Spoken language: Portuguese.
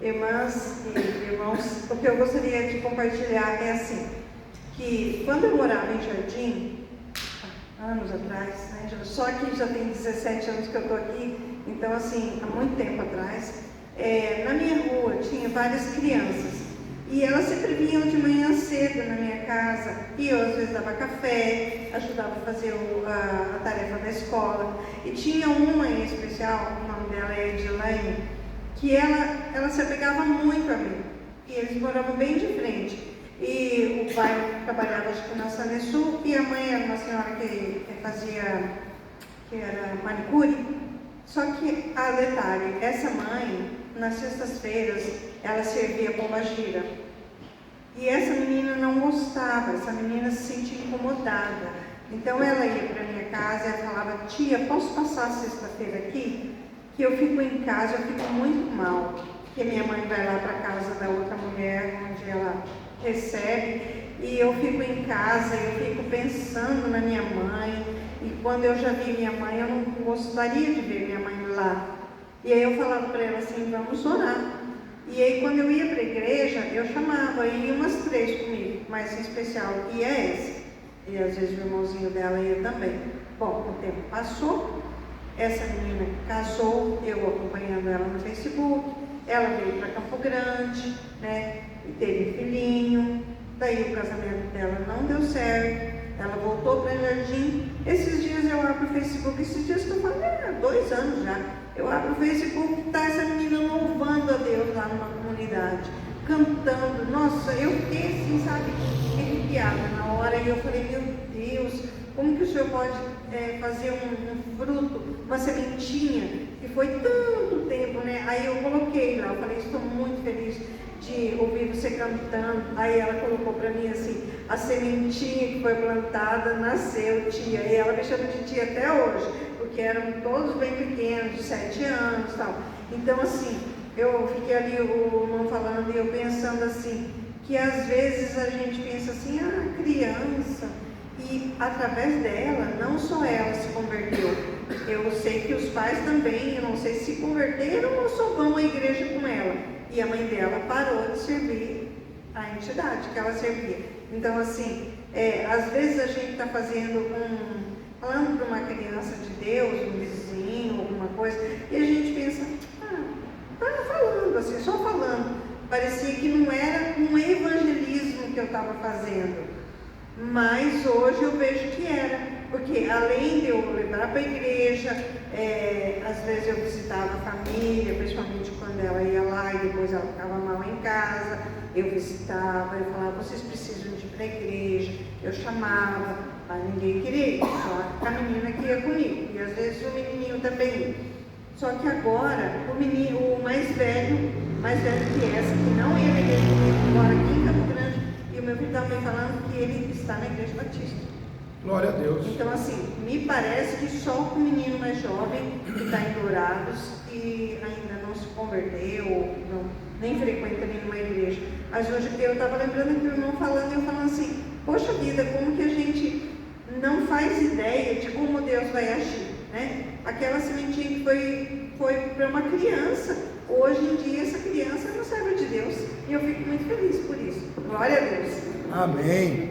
Irmãs e irmãos, o que eu gostaria de compartilhar é assim, que quando eu morava em Jardim, anos atrás, né, só que já tem 17 anos que eu estou aqui, então assim, há muito tempo atrás, na minha rua tinha várias crianças, e elas sempre vinham de manhã cedo na minha casa, e eu às vezes dava café, ajudava a fazer a tarefa da escola, e tinha uma em especial, o nome dela é Edilane, que ela se apegava muito a mim, e eles moravam bem de frente, e o pai trabalhava acho que na Sanesul, e a mãe era uma senhora que era manicure, só que, detalhe, essa mãe, nas sextas-feiras, ela servia pombagira, e essa menina não gostava, essa menina se sentia incomodada, então ela ia para minha casa e ela falava: tia, posso passar a sexta-feira aqui? Que eu fico em casa, eu fico muito mal, porque minha mãe vai lá para a casa da outra mulher, onde ela recebe, e eu fico em casa, eu fico pensando na minha mãe, e quando eu já vi minha mãe, eu não gostaria de ver minha mãe lá. E aí eu falava para ela assim: vamos orar. E aí quando eu ia para a igreja, eu chamava, e ia umas 3 comigo, mas em especial ia essa, e às vezes o irmãozinho dela ia também. Bom, o tempo passou, essa menina casou, eu acompanhando ela no Facebook, ela veio para Campo Grande, né, e teve filhinho, daí o casamento dela não deu certo, ela voltou para Jardim. Esses dias eu abro o Facebook, esses dias que eu falei, 2 anos já, eu abro o Facebook, está essa menina louvando a Deus lá numa comunidade, cantando. Nossa, eu fiquei assim, sabe, arrepiada na hora, e eu falei: meu Deus, como que o Senhor pode fazer um fruto, uma sementinha, que foi tanto tempo, né? Aí eu coloquei lá, eu falei: estou muito feliz de ouvir você cantando. Aí ela colocou para mim assim: a sementinha que foi plantada nasceu, tia. E ela me chama de tia até hoje, porque eram todos bem pequenos, de 7 anos e tal. Então assim, eu fiquei ali, o irmão falando, e eu pensando assim, que às vezes a gente pensa assim: criança, e através dela, não só ela se converteu, eu sei que os pais também, eu não sei se converteram ou só vão à igreja com ela, e a mãe dela parou de servir a entidade que ela servia. Então assim, às vezes a gente está falando para uma criança de Deus, um vizinho, alguma coisa, e a gente pensa: estava falando assim, só falando, parecia que não era um evangelismo que eu estava fazendo. Mas hoje eu vejo que era, porque além de eu levar para a igreja, às vezes eu visitava a família, principalmente quando ela ia lá e depois ela ficava mal em casa, eu visitava, eu falava: vocês precisam de ir para a igreja, eu chamava, mas ninguém queria ir, só a menina que ia comigo, e às vezes o menininho também ia. Só que agora, o mais velho que essa, que não ia na igreja comigo, mora aqui em Campo Grande, e o meu filho estava me falando que ele está na igreja batista. Glória a Deus. Então assim, me parece que só o menino mais jovem, que está em Dourados, e ainda não se converteu, nem frequenta nenhuma igreja. Mas hoje eu estava lembrando que o irmão falando, e eu falando assim: poxa vida, como que a gente não faz ideia de como Deus vai agir, né? Aquela sementinha que foi para uma criança, hoje em dia essa criança não serve de Deus, e eu fico muito feliz por isso. Glória a Deus. Amém.